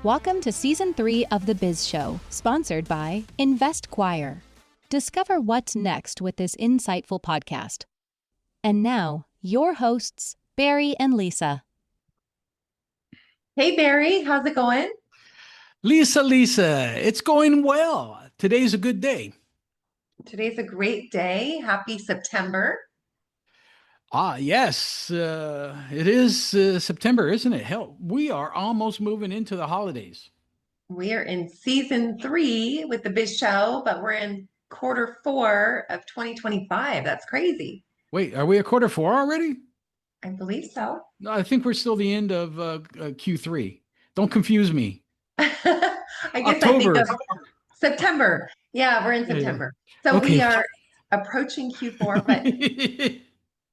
Welcome to Season 3 of The Biz Show, sponsored by InvestQuire. Discover what's next with this insightful podcast. And now, your hosts, Barry and Lisa. Hey, Barry, how's it going? Lisa, it's going well. Today's a good day. Today's a great day. Happy September. Yes, it is September, isn't it? Hell, we are almost moving into the holidays. We are in season 3 with the Biz Show, but we're in quarter 4 of 2025. That's crazy. Wait, are we at quarter 4 already? I believe so. No, I think we're still the end of Q3. Don't confuse me. I guess October. I think of September. Yeah, we're in September. So Okay. we are approaching Q4, but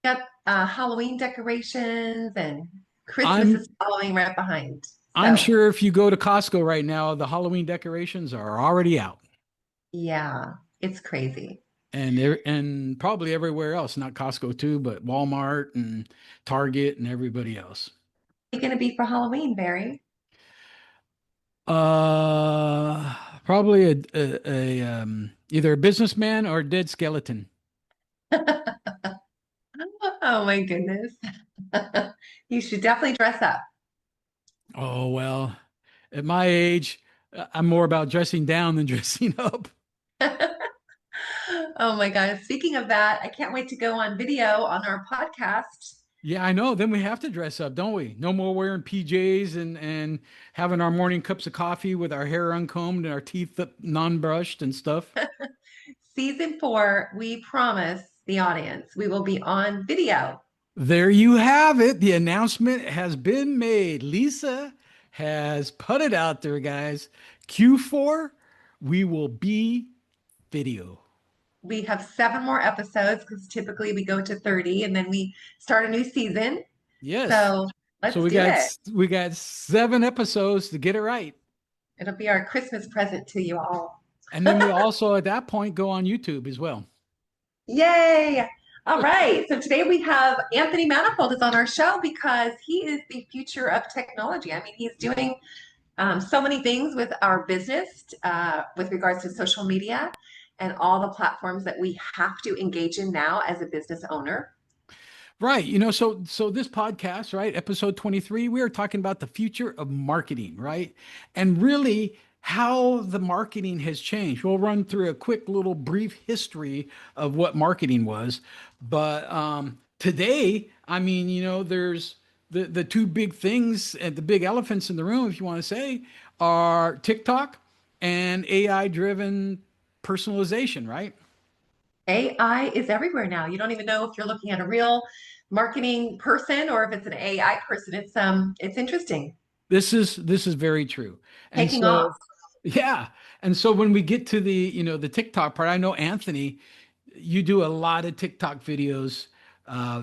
got Halloween decorations and Christmas is following right behind. I'm sure if you go to Costco right now, the Halloween decorations are already out. Yeah, it's crazy. And probably everywhere else, not Costco too, but Walmart and Target and everybody else. What are you going to be for Halloween, Barry? Probably either a businessman or a dead skeleton. Oh my goodness. You should definitely dress up. Oh, well, at my age, I'm more about dressing down than dressing up. Oh my God. Speaking of that, I can't wait to go on video on our podcast. Yeah, I know. Then we have to dress up, don't we? No more wearing PJs and having our morning cups of coffee with our hair uncombed and our teeth non-brushed and stuff. Season 4, we promise the audience we will be on video. There you have it. The announcement has been made. Lisa has put it out there, guys. Q4, we will be video. We have 7 more episodes because typically we go to 30 and then we start a new season. Yes. So let's do it. We got 7 episodes to get it right. It'll be our Christmas present to you all. And then we also at that point go on YouTube as well. Yay! All right. So today we have Anthony Manifold is on our show because he is the future of technology. I mean, he's doing so many things with our business with regards to social media and all the platforms that we have to engage in now as a business owner. Right. So this podcast, right, episode 23, we are talking about the future of marketing, right? And really how the marketing has changed. We'll run through a quick little brief history of what marketing was. But today, I mean, there's the 2 big things and the big elephants in the room, if you want to say, are TikTok and AI-driven personalization, right? AI is everywhere now. You don't even know if you're looking at a real marketing person or if it's an AI person. It's interesting. This is very true. And Taking off. Yeah. And so when we get to the TikTok part, I know Anthony, you do a lot of TikTok videos.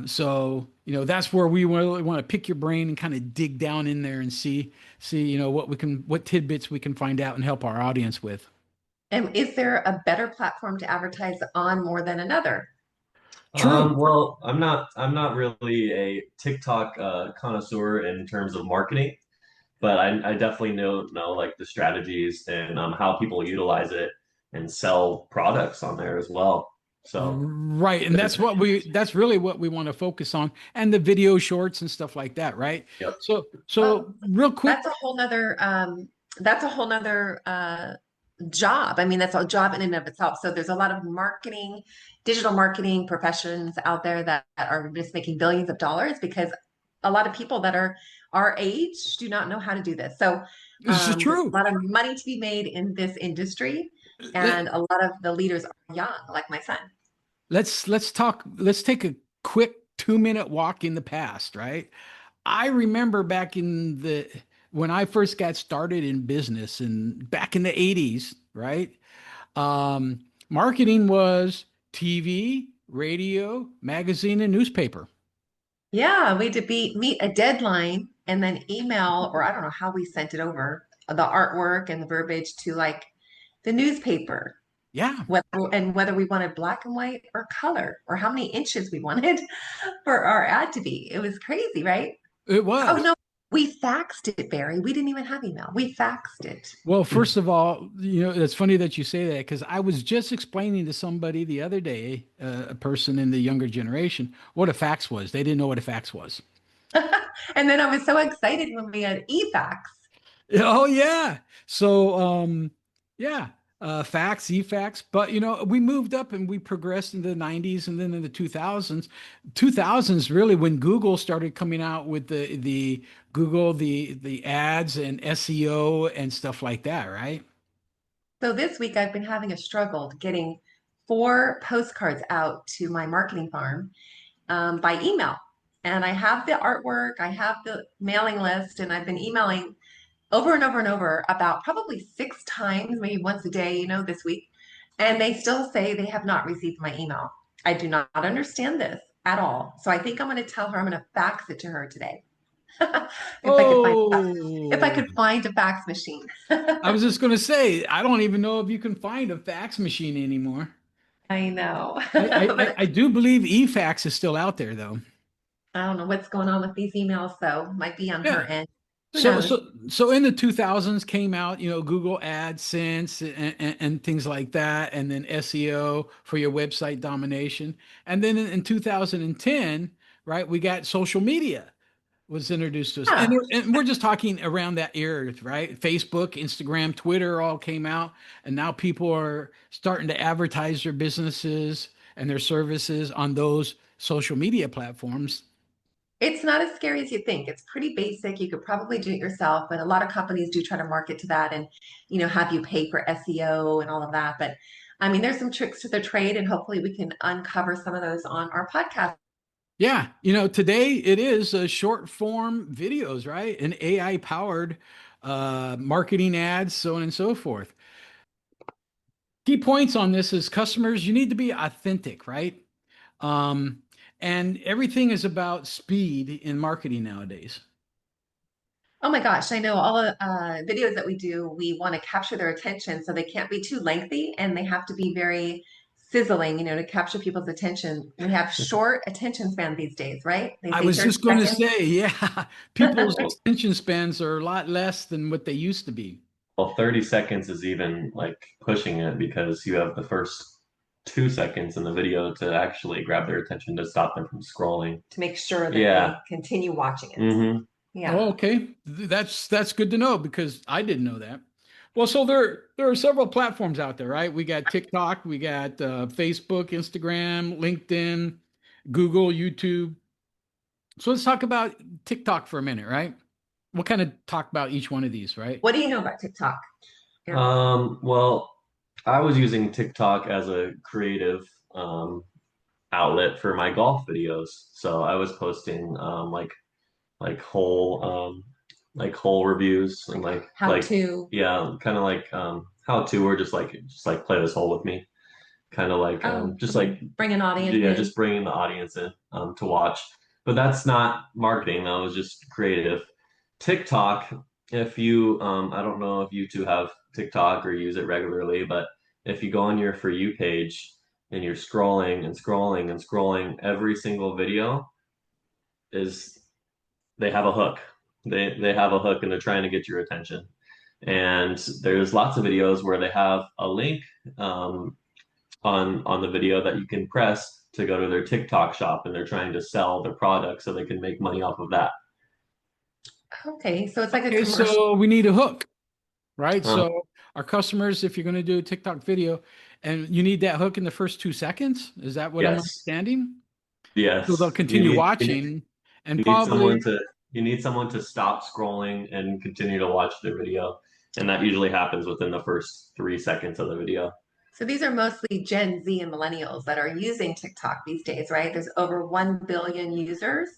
So that's where we really want to pick your brain and kind of dig down in there and see what tidbits we can find out and help our audience with. And is there a better platform to advertise on more than another? True. Well, I'm not really a TikTok connoisseur in terms of marketing, but I definitely know like the strategies and how people utilize it and sell products on there as well. So right, and that's really what we want to focus on, and the video shorts and stuff like that, right? Yep. So real quick, that's a whole nother job. I mean, that's a job in and of itself. So there's a lot of digital marketing professions out there that are just making billions of dollars because a lot of people that are our age do not know how to do this. So this is true. There's a lot of money to be made in this industry, and a lot of the leaders are young, like my son. Let's take a quick 2-minute walk in the past, right? I remember back when I first got started in business and back in the 80s, right? Marketing was TV, radio, magazine, and newspaper. Yeah, we had to meet a deadline and then email, or I don't know how we sent it over, the artwork and the verbiage to like the newspaper. Yeah. Whether we wanted black and white or color, or how many inches we wanted for our ad to be. It was crazy, right? It was. Oh no, We faxed it, Barry. We didn't even have email. We faxed it. Well, first of all, it's funny that you say that because I was just explaining to somebody the other day, a person in the younger generation, what a fax was. They didn't know what a fax was. And then I was so excited when we had e-fax. Oh yeah. So yeah, fax, e-fax, but we moved up and we progressed in the 90s and then in the 2000s. 2000s really when Google started coming out with the Google the ads and SEO and stuff like that, right? So this week I've been having a struggle getting 4 postcards out to my marketing farm by email. And I have the artwork, I have the mailing list, and I've been emailing over and over and over about probably 6 times, maybe once a day, this week. And they still say they have not received my email. I do not understand this at all. So I think I'm going to tell her I'm going to fax it to her today. if I could find if I Oh, could find a fax machine. I was just going to say, I don't even know if you can find a fax machine anymore. I know. I But do believe e-fax is still out there though. I don't know what's going on with these emails, though. Might be on her Yeah. end. Who So, knows? so, so in the 2000s came out, Google AdSense and things like that, and then SEO for your website domination. And then in 2010, right, we got social media was introduced to us. And, Yeah. and we're just talking around that era, right? Facebook, Instagram, Twitter all came out, and now people are starting to advertise their businesses and their services on those social media platforms. It's not as scary as you think. It's pretty basic. You could probably do it yourself, but a lot of companies do try to market to that and, have you pay for SEO and all of that. But I mean, there's some tricks to the trade, and hopefully we can uncover some of those on our podcast. Yeah, today it is short form videos, right? And AI powered marketing ads, so on and so forth. Key points on this is customers, you need to be authentic, right? Um, and everything is about speed in marketing nowadays. Oh my gosh, I know all the videos that we do, we want to capture their attention so they can't be too lengthy and they have to be very sizzling, to capture people's attention. We have short attention span these days, right? They I say was 30 just going to seconds. say, yeah, people's Well, attention spans are a lot less than what they used to be. well, 30 seconds is even like pushing it because you have the first 2 seconds in the video to actually grab their attention to stop them from scrolling. To make sure that they Yeah. continue watching it. Hmm. Yeah. Oh, okay. That's good to know because I didn't know that. Well, so there are several platforms out there, right? We got TikTok, we got Facebook, Instagram, LinkedIn, Google, YouTube. So let's talk about TikTok for a minute, right? We'll kind of talk about each one of these, right? What do you know about TikTok? Yeah. Well, I was using TikTok as a creative outlet for my golf videos. So I was posting like whole reviews and How to. yeah, kind of like how to or just like play this hole with me. Kind of like Oh, just like bring an audience yeah, in. just bringing the audience in to watch. But that's not marketing. That was just creative. TikTok, if you, I don't know if you two have TikTok or use it regularly, but if you go on your For You page and you're scrolling and scrolling and scrolling, every single video is they have a hook. They have a hook and they're trying to get your attention. And there's lots of videos where they have a link on the video that you can press to go to their TikTok shop and they're trying to sell their product so they can make money off of that. Okay, so it's like a Okay, commercial. so we need a hook, right? Uh, So our customers, if you're going to do a TikTok video, and you need that hook in the first 2 seconds, is that what I'm yes, understanding? So they'll yes. continue watching and You need someone probably, to you need someone to stop scrolling and continue to watch their video, and that usually happens within the first 3 seconds of the video. So these are mostly Gen Z and millennials that are using TikTok these days, right? There's over 1 billion users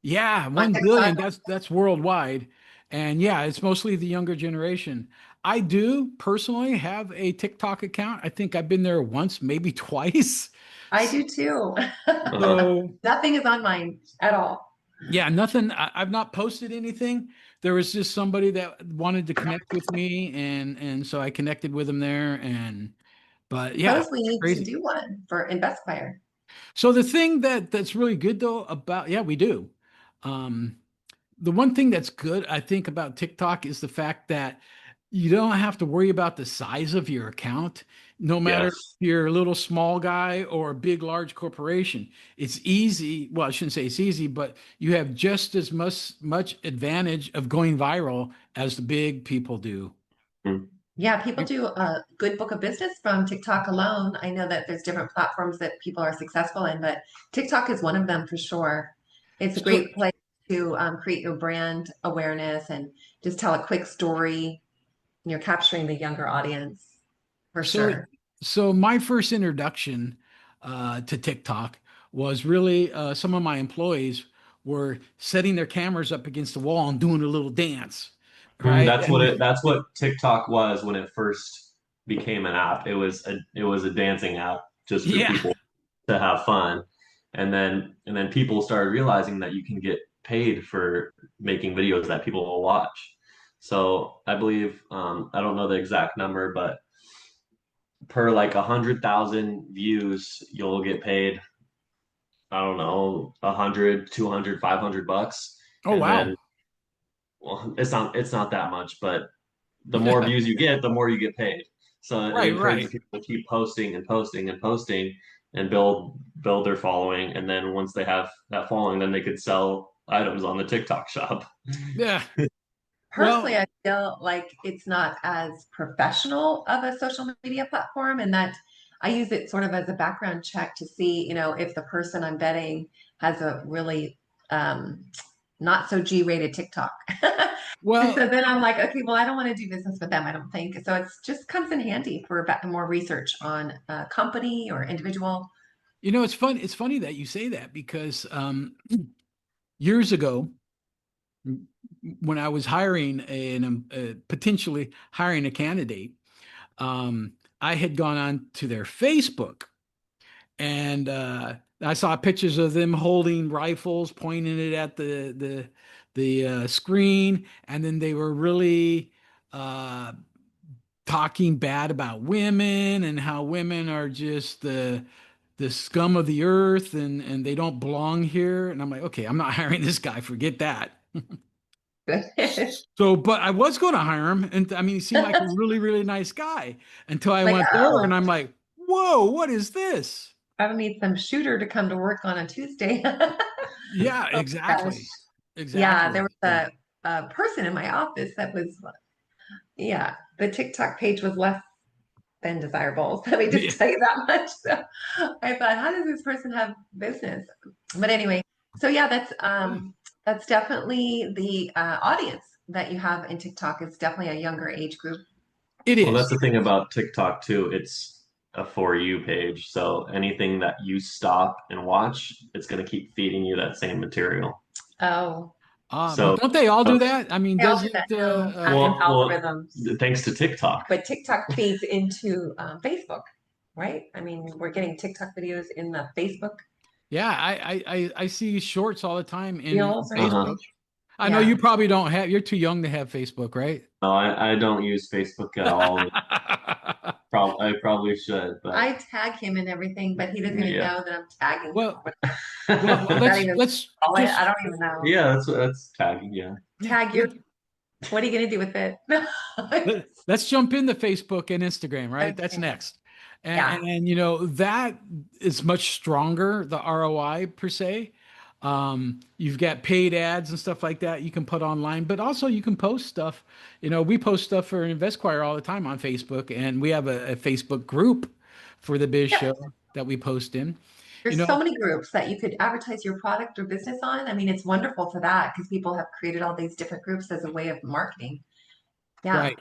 yeah, on 1 billion, TikTok. that's worldwide. And yeah, it's mostly the younger generation. I do personally have a TikTok account. I think I've been there once, maybe twice. I do too. Uh-huh. So Nothing is on mine at all. yeah, nothing. I've not posted anything. There was just somebody that wanted to connect with me, and so I connected with them there. And but yeah, Suppose we need to crazy. do one for InvestFire. So the thing that's really good though about yeah, we do. Um, the one thing that's good, I think, about TikTok is the fact that you don't have to worry about the size of your account, no matter if Yes. you're a little small guy or a big, large corporation. It's easy. Well, I shouldn't say it's easy, but you have just as much advantage of going viral as the big people do. Mm. Yeah, people do a good book of business from TikTok alone. I know that there's different platforms that people are successful in, but TikTok is one of them for sure. It's a So, great place to create your brand awareness and just tell a quick story. You're capturing the younger audience for so, sure. so my first introduction to TikTok was really some of my employees were setting their cameras up against the wall and doing a little dance, right? And That's what TikTok was when it first became an app. It was a dancing app just for yeah, people to have fun. And then people started realizing that you can get paid for making videos that people will watch. So I believe I don't know the exact number, but per like 100,000 views, you'll get paid, I don't know, 100, 200, $500. oh And wow. then well, it's not that much, but the more views you get, the more you get paid. So it Right, encourages right. people to keep posting and posting and posting and build their following. And then once they have that following, then they could sell items on the TikTok shop. Yeah. Personally, Well, I feel like it's not as professional of a social media platform, and that I use it sort of as a background check to see, if the person I'm betting has a really um, not so G-rated TikTok. And well, so then I'm like, okay, well, I don't want to do business with them, I don't think. So it's just comes in handy for more research on a company or individual. it's fun. It's funny that you say that because years ago, when I was hiring potentially hiring a candidate, I had gone on to their Facebook and I saw pictures of them holding rifles, pointing it at the screen, and then they were really uh, talking bad about women and how women are just the scum of the earth and they don't belong here. And I'm like, okay, I'm not hiring this guy. Forget that. So, but I was going to hire him, and I mean, he seemed like a really, really nice guy until I Like, went there, and oh, I'm like, whoa, what is this? I don't need some shooter to come to work on a Tuesday. Yeah, Oh my gosh. exactly. Yeah, there Exactly. was a person in my office that was, yeah, the TikTok page was less than desirable. Let me Yeah. just tell you that much. So I thought, how does this person have business? But anyway, so yeah, that's definitely the audience that you have in TikTok is definitely a younger age group. It Well, that's is. the thing about TikTok too. It's a for you page. So anything that you stop and watch, it's going to keep feeding you that same material. Oh, But So, don't they all uh, do that? I mean, they all do that doesn't now, algorithms. thanks to TikTok. But TikTok feeds into Facebook, right? I mean, we're getting TikTok videos in the Facebook yeah, I see shorts all the time in reels or Uh-huh. Facebook. something. I know Yeah. you probably don't have, you're too young to have Facebook, right? No, I don't use Facebook at all. I probably should, but I tag him and everything, but he doesn't even yeah. know that I'm tagging him. Well, well, Is that let's even let's call it? I just don't even know. Yeah, that's tagging, yeah. yeah, Tag your, what are you going to do with it? No. let's jump into Facebook and Instagram, right? That's Okay. next. Yeah. And that is much stronger, the ROI per se. You've got paid ads and stuff like that you can put online, but also you can post stuff. We post stuff for InvestQuire all the time on Facebook, and we have a Facebook group for the Biz Yep. Show that we post in. You There's so know, many groups that you could advertise your product or business on. I mean, it's wonderful for that because people have created all these different groups as a way of marketing. Yeah. right.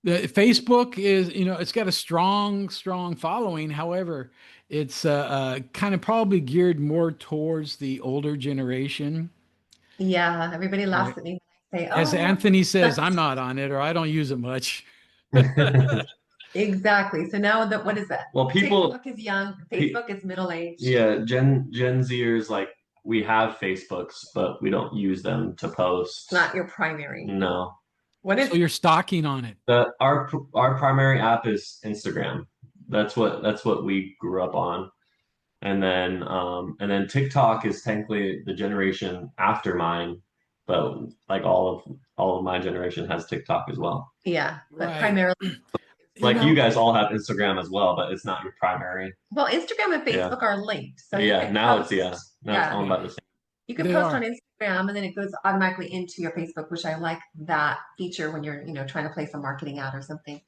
The Facebook is, it's got a strong, strong following. However, it's kind of probably geared more towards the older generation. Yeah. Everybody Right. laughs at me when I say, As oh, Anthony says, I'm not on it or I don't use it much. exactly. So now that what is that? Well, TikTok is young, pe Facebook is middle aged. yeah, Gen Zers like we have Facebooks, but we don't use them to It's not post. your primary. No. What So is you're stalking on it. Our primary app is Instagram. That's what we grew up on. And then TikTok is technically the generation after mine. but like all of my generation has TikTok as well. Yeah, but Right. primarily You Like you know, guys all have Instagram as well, but it's not your primary. well, Instagram and Yeah. Facebook are linked, so you Yeah. could post. Now it's Yeah, owned yeah, by the same. you can they post on are. Instagram and then it goes automatically into your Facebook, which I like that feature when you're, trying to place a marketing ad or something.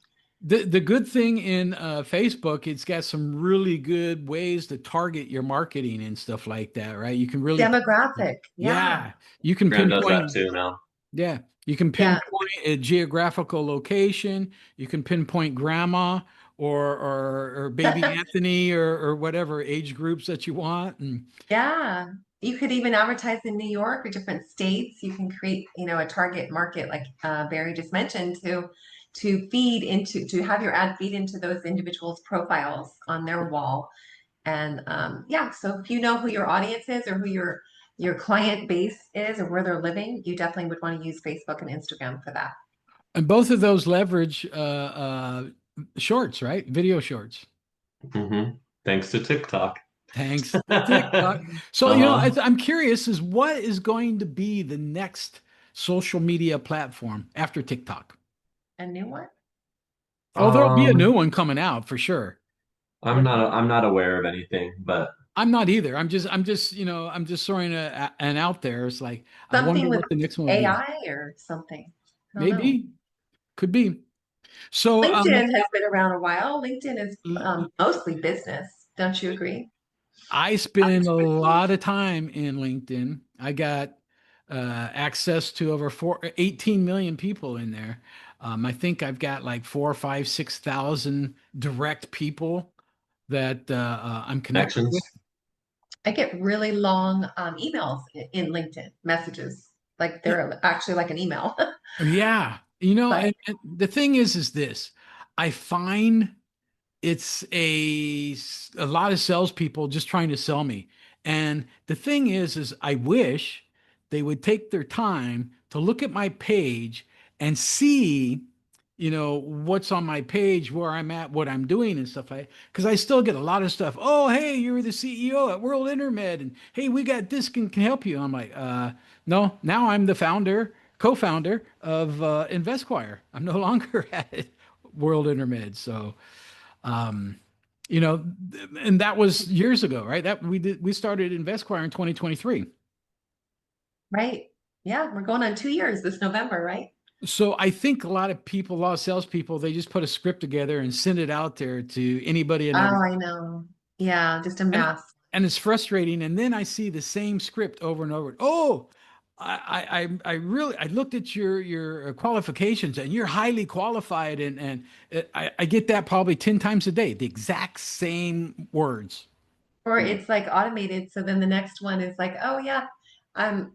The good thing in Facebook, it's got some really good ways to target your marketing and stuff like that, right? You can really, Demographic. Yeah. yeah, you can Instagram does that pinpoint, too now. yeah, you can Yeah. pinpoint a geographical location. You can pinpoint grandma or baby Anthony or whatever age groups that you want. And Yeah. You could even advertise in New York or different states. You can create, a target market like Barry just mentioned to have your ad feed into those individuals' profiles on their wall. And yeah, so if you know who your audience is or who your client base is or where they're living, you definitely would want to use Facebook and Instagram for that. and both of those leverage shorts, right? Video shorts. Hmm. Thanks to TikTok. Thanks to TikTok. So, Uh-huh. I'm curious is what is going to be the next social media platform after TikTok? A new one? Oh, there'll be a new Um, one coming out for sure. I'm not aware of anything, but I'm not either. I'm just throwing an out there. It's like, I wonder Something with what the next one will be. AI or something. I don't know. Maybe, could be. So, LinkedIn has been around a while. LinkedIn is mostly business. Don't you agree? I spend a lot of time in LinkedIn. I got access to over 18 million people in there. I think I've got like 6,000 direct people that I'm connected with. connections. I get really long emails in LinkedIn messages. Like they're actually like an email. Yeah, But and the thing is this, I find it's a lot of salespeople just trying to sell me. And the thing is I wish they would take their time to look at my page and see, what's on my page, where I'm at, what I'm doing and stuff like, because I still get a lot of stuff. Oh, hey, you're the CEO at World Intermed, and hey, we got this can help you. I'm like, no, now I'm the co-founder of InvestQuire. I'm no longer at World Intermed. So um, and that was years ago, right? That we started InvestQuire in 2023. right. Yeah, we're going on 2 years this November, right? So I think a lot of salespeople, they just put a script together and send it out there to anybody Oh, and everything. I know. Yeah, just a And mess. and it's frustrating. And then I see the same script over and over. Oh, I really I looked at your qualifications and you're highly qualified and I get that probably 10 times a day, the exact same words. Or it's like automated. So then the next one is like, oh yeah, I'm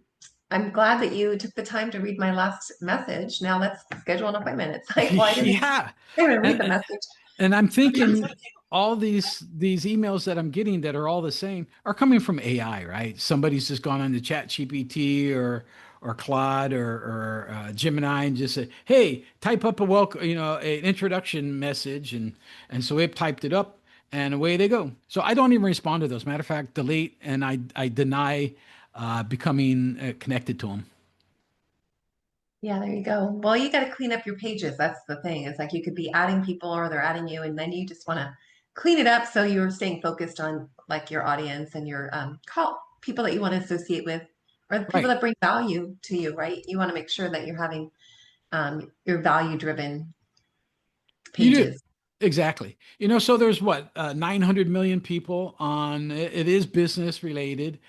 I'm glad that you took the time to read my last message. Now let's schedule an appointment. It's like, well, Yeah. I didn't even read the And, message. and I'm thinking all these emails that I'm getting that are all the same are coming from AI, right? Somebody's just gone on to Chat GPT or Claude or Gemini and just said, "Hey, type up a welcome, an introduction message," and so it typed it up, and away they go. So I don't even respond to those. Matter of fact, delete and I deny becoming connected to them. Yeah, there you go. Well, you got to clean up your pages. That's the thing. It's like you could be adding people or they're adding you, and then you just want to clean it up so you're staying focused on like your audience and your call people that you want to associate with or the people Right. that bring value to you, right? You want to make sure that you're having your value driven You do. pages. Exactly. So there's what, 900 million people on it is business related.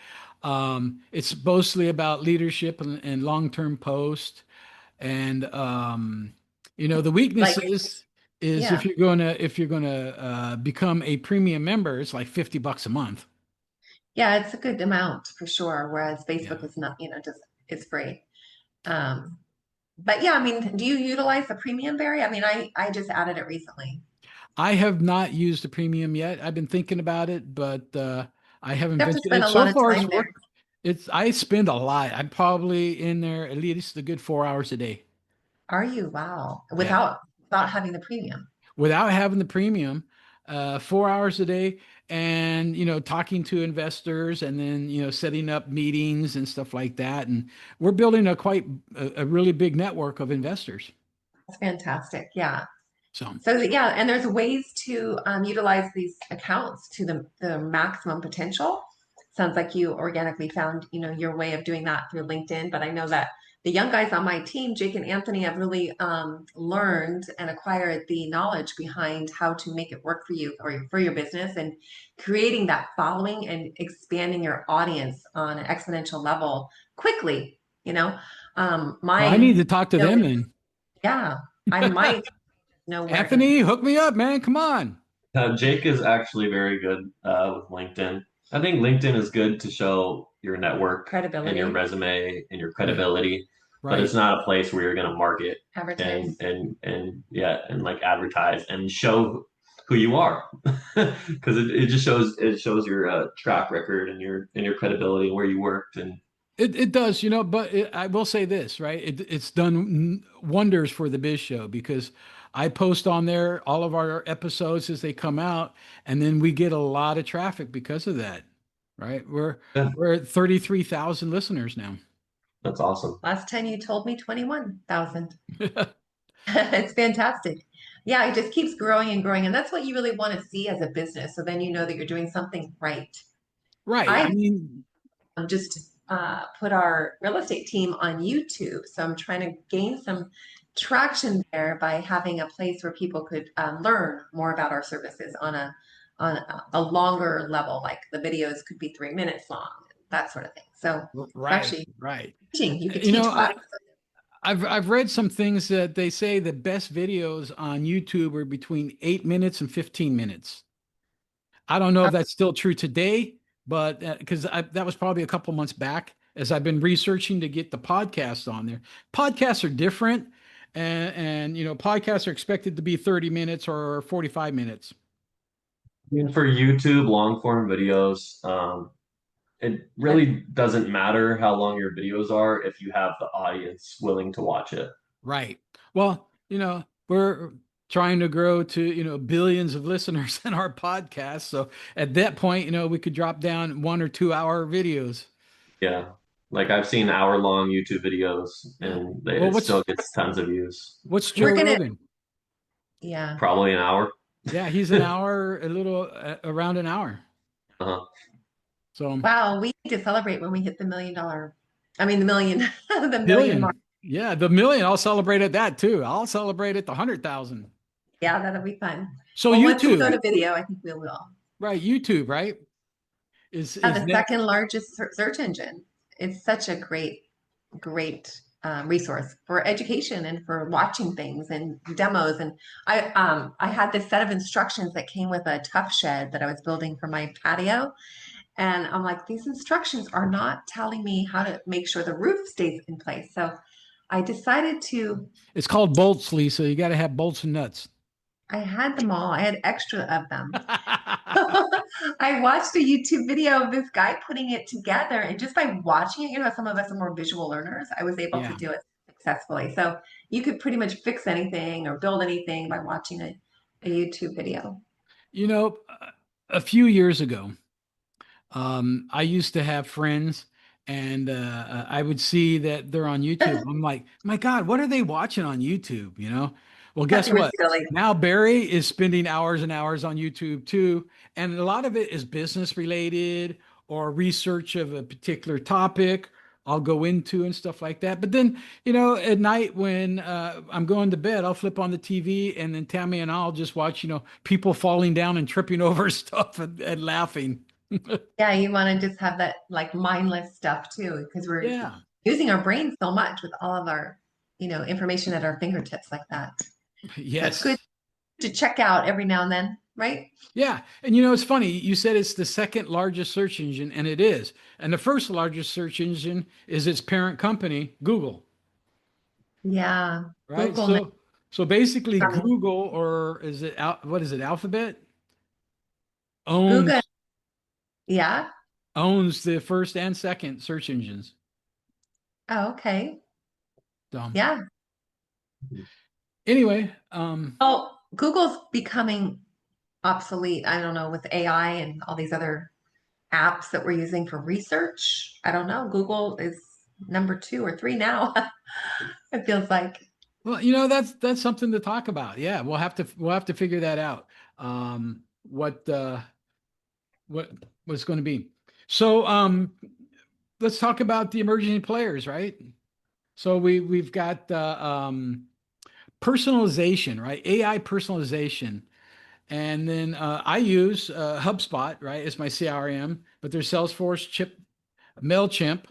It's mostly about leadership and long-term post. And the Like, weaknesses is yeah. if you're gonna become a premium member, it's like $50 a month. Yeah, it's a good amount for sure. Whereas Yeah. Facebook is not, just it's free. Um, but yeah, I mean, do you utilize the premium, Barry? I mean, I just added it recently. I have not used the premium yet. I've been thinking about it, but I haven't You have to ventured spend it. a So lot of far, it's time there. worked. I spend a lot. I'm probably in there at least a good 4 hours a day. Are you? Wow. Yeah. Without having the premium. Without having the premium, 4 hours a day, and talking to investors, and then setting up meetings and stuff like that. And we're building a really big network of investors. That's fantastic. Yeah. So Yeah, and there's ways to utilize these accounts to the maximum potential. Sounds like you organically found, your way of doing that through LinkedIn. But I know that the young guys on my team, Jake and Anthony, have really learned and acquired the knowledge behind how to make it work for you or for your business, and creating that following and expanding your audience on an exponential level quickly. well, I need to talk to them then. Yeah, I might know where. Anthony, hook me up, man. Come on. Jake is actually very good with LinkedIn. I think LinkedIn is good to show your network and Credibility. your resume and your credibility, but it's Right. not a place where you're going to market Advertise. and yeah, and like advertise and show who you are, because it just shows your track record and your credibility and where you worked. And It does, but I will say this, right? It's done wonders for the Biz Show, because I post on there all of our episodes as they come out, and then we get a lot of traffic because of that, right? We're yeah, we're at 33,000 listeners now. that's awesome. Last time you told me 21,000. It's fantastic. Yeah, it just keeps growing and growing. And that's what you really want to see as a business. So then you know that you're doing something right. Right. I I mean, just put our real estate team on YouTube. So I'm trying to gain some traction there by having a place where people could learn more about our services on a longer level. Like the videos could be 3 minutes long, that sort of thing. So right, actually right. teaching, you could You teach know, classes. I've read some things that they say the best videos on YouTube are between 8 minutes and 15 minutes. I don't know if that's still true today, but because that was probably a couple months back, as I've been researching to get the podcast on there. Podcasts are different, and podcasts are expected to be 30 minutes or 45 minutes. I mean, for YouTube long form videos, it really doesn't matter how long your videos are if you have the audience willing to watch it. Right. Well, we're trying to grow to, billions of listeners in our podcast. So at that point, we could drop down 1 or 2 hour videos. Yeah. Like I've seen hour-long YouTube videos Yeah. and Well, it still gets tons of views. what's Joe We're gonna, Rogan? yeah. Probably an hour. Yeah, he's an hour, a little around an hour. Uh-huh. So Wow, we need to celebrate when we hit the million, the million mark. billion. Yeah, the million. I'll celebrate at that too. I'll celebrate at the 100,000. Yeah, that'll be fun. So Well, once we go YouTube, to video, I think we will. right? YouTube, right? Is Yeah, is the next. second largest search engine. It's such a great resource for education and for watching things and demos. And I had this set of instructions that came with a tough shed that I was building for my patio. And I'm like, these instructions are not telling me how to make sure the roof stays in place. So I decided to, It's called bolts, Lisa. You got to have bolts and nuts. I had them all, I had extra of them. I watched a YouTube video of this guy putting it together, and just by watching it, some of us are more visual learners. I was able to Yeah. do it successfully. So you could pretty much fix anything or build anything by watching a YouTube video. You know, a few years ago, I used to have friends, and I would see that they're on YouTube. I'm like, my God, what are they watching on YouTube? Well, guess You were what? silly. Now Barry is spending hours and hours on YouTube too, and a lot of it is business related or research of a particular topic I'll go into and stuff like that. But then, at night when I'm going to bed, I'll flip on the TV, and then Tammy and I'll just watch, people falling down and tripping over stuff and laughing. Yeah, you want to just have that like mindless stuff too, because we're Yeah. using our brains so much with all of our, information at our fingertips like that. So it's good Yes. to check out every now and then, right? Yeah. And it's funny. You said it's the second largest search engine, and it is. And the first largest search engine is its parent company, Google. Yeah. Right. Google. So basically, From Google, or is it what is it, Alphabet, Google. owns Yeah. owns the first and second search engines. Oh, okay. So Yeah. anyway, Oh, Google's becoming obsolete. I don't know, with AI and all these other apps that we're using for research. I don't know. Google is number 2 or 3 now. It feels like. Well, that's something to talk about. Yeah, we'll have to figure that out. What what what's going to be. So let's talk about the emerging players, right? So we've got personalization, right? AI personalization. And then I use HubSpot, right, as my CRM, but there's Salesforce, Mailchimp.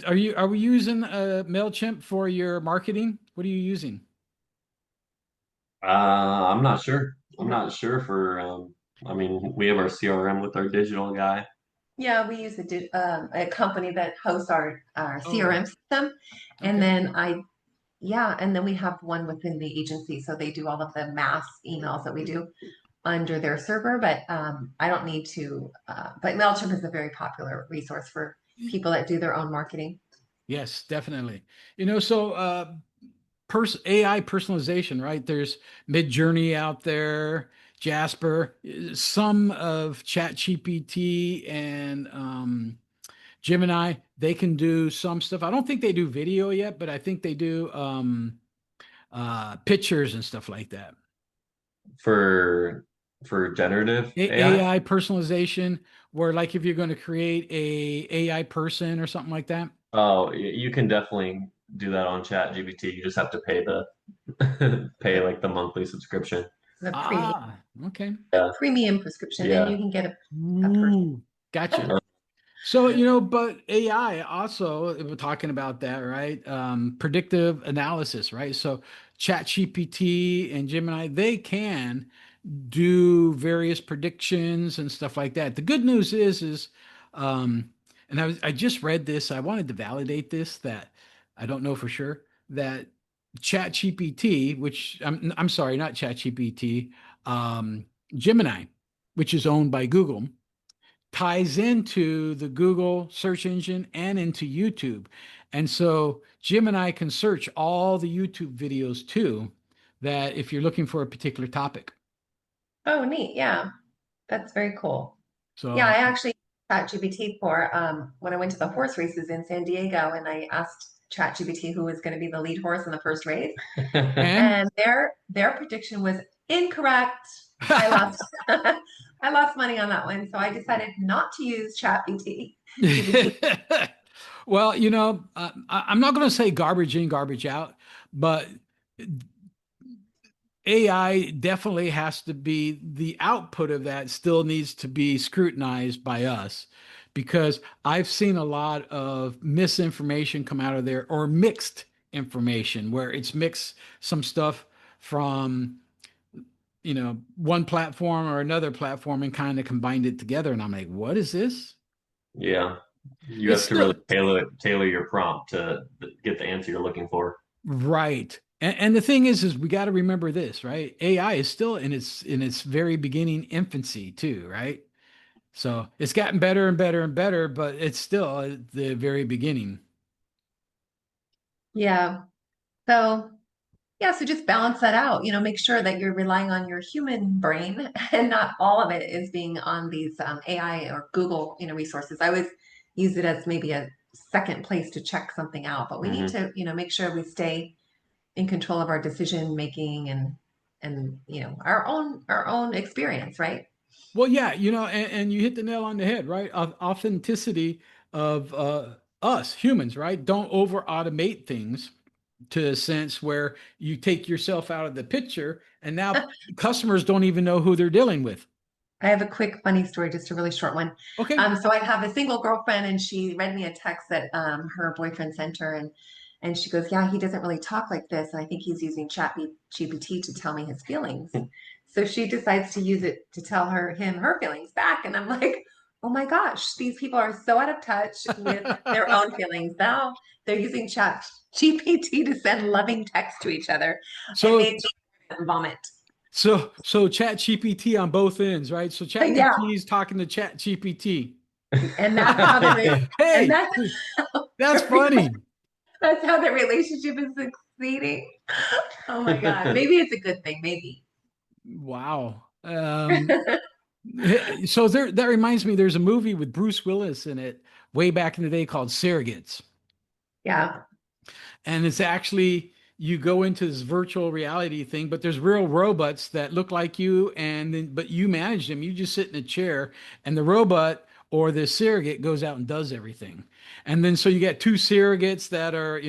Are we using Mailchimp for your marketing? What are you using? I'm not sure. I'm not sure for I mean, we have our CRM with our digital guy. Yeah, we use a company that hosts our Oh, CRM system. And okay. then and then we have one within the agency. So they do all of the mass emails that we do under their server, but I don't need to. But MailChimp is a very popular resource for people that do their own marketing. Yes, definitely. So AI personalization, right? There's Midjourney out there, Jasper, some of ChatGPT and Gemini. They can do some stuff. I don't think they do video yet, but I think they do pictures and stuff like that. For generative AI. AI personalization, where like if you're going to create a AI person or something like that. Oh, you can definitely do that on Chat GPT. You just have to pay the pay The, like the monthly subscription. the premium Ah, okay. Yeah, premium prescription, then you yeah. can get a person. Ooh, gotcha. So, but AI also, we're talking about that, right? Predictive analysis, right? So, ChatGPT and Gemini, they can do various predictions and stuff like that. The good news is, um, and I just read this. I wanted to validate this that I don't know for sure that ChatGPT, which I'm sorry, not ChatGPT, Gemini, which is owned by Google, ties into the Google search engine and into YouTube. And so Gemini can search all the YouTube videos too, that if you're looking for a particular topic. Oh, neat. Yeah, that's very cool. Yeah, I So, actually ChatGPT for when I went to the horse races in San Diego, and I asked ChatGPT who was going to be the lead horse in the first race, and and their prediction was incorrect. I lost I lost money on that one, so I decided not to use GPT. well, I'm not going to say garbage in, garbage out, but AI definitely has to be the output of that still needs to be scrutinized by us because I've seen a lot of misinformation come out of there or mixed information where it's mixed some stuff from one platform or another platform and kind of combined it together and I'm like, what is this? Yeah. You It's have to still really tailor your prompt to get the answer you're looking for. right. And the thing is we got to remember this, right? AI is still in its very beginning infancy too, right? So it's gotten better and better and better, but it's still at the very beginning. Yeah. So yeah, so just balance that out. Make sure that you're relying on your human brain and not all of it is being on these AI or Google, resources. I always use it as maybe a second place to check something out, but we need Hmm. to, make sure we stay in control of our decision making and our own experience, right? Well, yeah, and you hit the nail on the head, right? Authenticity of us humans, right? Don't over automate things to a sense where you take yourself out of the picture and now customers don't even know who they're dealing with. I have a quick funny story, just a really short one. Okay. So I have a single girlfriend, and she read me a text that her boyfriend sent her, and she goes, "Yeah, he doesn't really talk like this, and I think he's using Chat GPT to tell me his feelings." So she decides to use it to tell him her feelings back, and I'm like, "Oh my gosh, these people are so out of touch with their own feelings now. They're using Chat GPT to send loving text to each other." It So made me vomit. so Chat GPT on both ends, right? So Chat Yeah, GPT is talking to Chat GPT. and that's how and Hey, that's that's funny. that's how the relationship is succeeding. Oh my God. Maybe it's a good thing. Maybe. Wow. Um, so that reminds me, there's a movie with Bruce Willis in it way back in the day called Surrogates. Yeah. And it's actually, you go into this virtual reality thing, but there's real robots that look like you, and then but you manage them. You just sit in a chair, and the robot or the surrogate goes out and does everything. And then so you get two surrogates that are,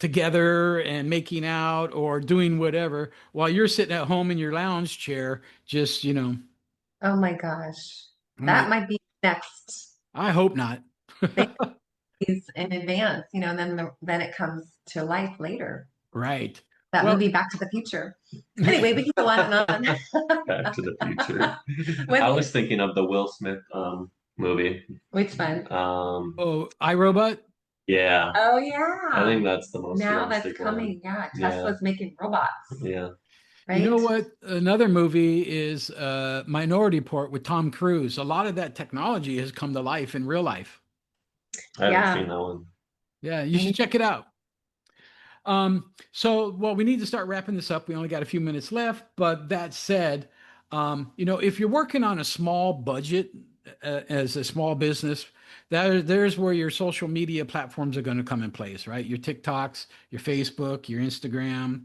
together and making out or doing whatever while you're sitting at home in your lounge chair, just, Oh my gosh. I'm That like, might be next. I hope not. These in advance, and then it comes to life later. Right. That Well, movie Back to the Future. Anyway, we can go on and on. Back to the Future. When- I was thinking of the Will Smith movie. Which one? oh, iRobot? Yeah. Oh yeah. I think that's the most Now that's realistic coming. one. Yeah, Yeah. Tesla's making robots, Yeah. right? You know what? Another movie is Minority Report with Tom Cruise. A lot of that technology has come to life in real life. I haven't Yeah. seen that one. Yeah, you should check it out. Well, we need to start wrapping this up. We only got a few minutes left, but that said, if you're working on a small budget as a small business, there's where your social media platforms are going to come in place, right? Your TikToks, your Facebook, your Instagram.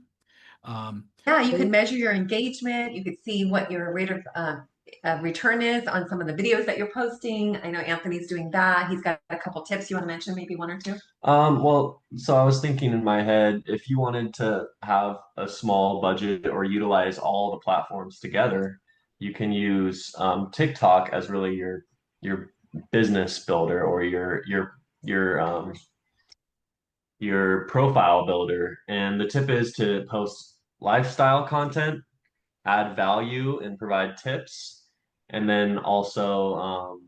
Yeah, you could measure your engagement. You could see what your rate of return is on some of the videos that you're posting. I know Anthony's doing that. He's got a couple tips you want to mention, maybe one or two. Well, so I was thinking in my head, if you wanted to have a small budget or utilize all the platforms together, you can use TikTok as really your business builder or your profile builder. And the tip is to post lifestyle content, add value, and provide tips. And then also,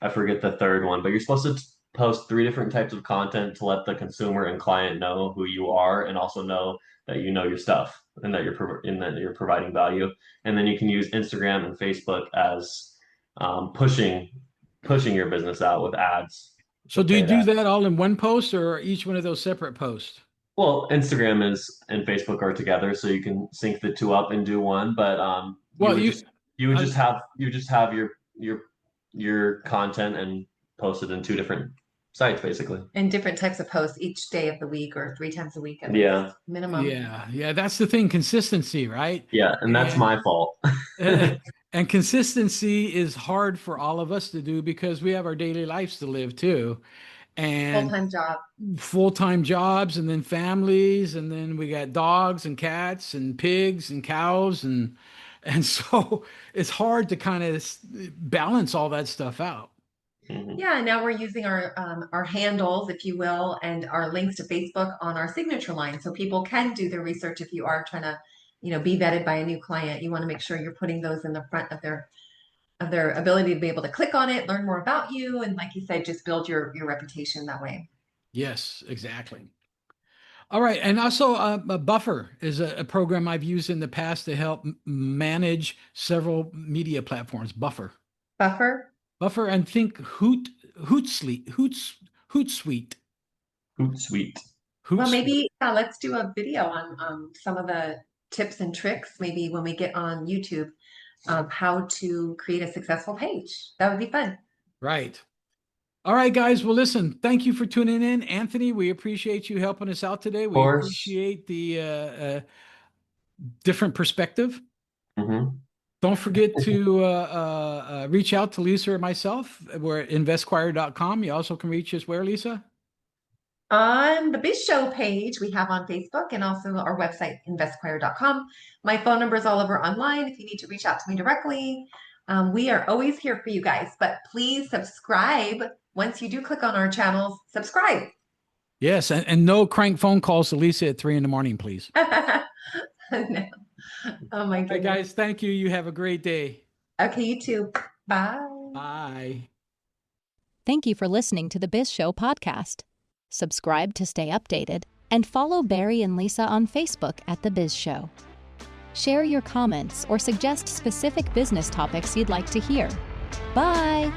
I forget the third one, but you're supposed to post 3 different types of content to let the consumer and client know who you are, and also know that you know your stuff and that you're providing value. And then you can use Instagram and Facebook as pushing your business out with ads. So do you Paid do ads. that all in one post or each one of those separate posts? Well, Instagram and Facebook are together, so you can sync the two up and do one. But Well, you would I- just have your content and post it in 2 different sites, basically. And different types of posts each day of the week or 3 times a week at Yeah. least, minimum. yeah, that's the thing, consistency, right? Yeah, and that's my fault. And consistency is hard for all of us to do because we have our daily lives to live too. And Full-time job. full-time jobs, and then families, and then we got dogs and cats and pigs and cows, and so it's hard to kind of balance all that stuff out. Mhm. Yeah, now we're using our handles, if you will, and our links to Facebook on our signature line, so people can do their research if you are trying to, be vetted by a new client. You want to make sure you're putting those in the front of their ability to be able to click on it, learn more about you, and like you said, just build your reputation that way. Yes, exactly. All right, and also a Buffer is a program I've used in the past to help manage several media platforms. Buffer, and think Hootsuite. Hootsuite. Well, maybe let's do a video on some of the tips and tricks, maybe when we get on YouTube, how to create a successful page. That would be fun. Right. All right, guys. Well, listen, thank you for tuning in. Anthony, we appreciate you helping us out today. We course. appreciate the different perspective. Mm-hmm. Don't forget to reach out to Lisa or myself. We're at investquire.com. You also can reach us where, Lisa? On the Biz Show page we have on Facebook, and also our website, investquire.com. My phone number is all over online if you need to reach out to me directly. We are always here for you guys, but please subscribe. Once you do click on our channels, subscribe. Yes, and no crank phone calls to Lisa at 3 a.m, please. No. Oh my Okay, goodness. guys, thank you. You have a great day. Okay, you too. Bye. Bye. Thank you for listening to the Biz Show podcast. Subscribe to stay updated and follow Barry and Lisa on Facebook at The Biz Show. Share your comments or suggest specific business topics you'd like to hear. Bye!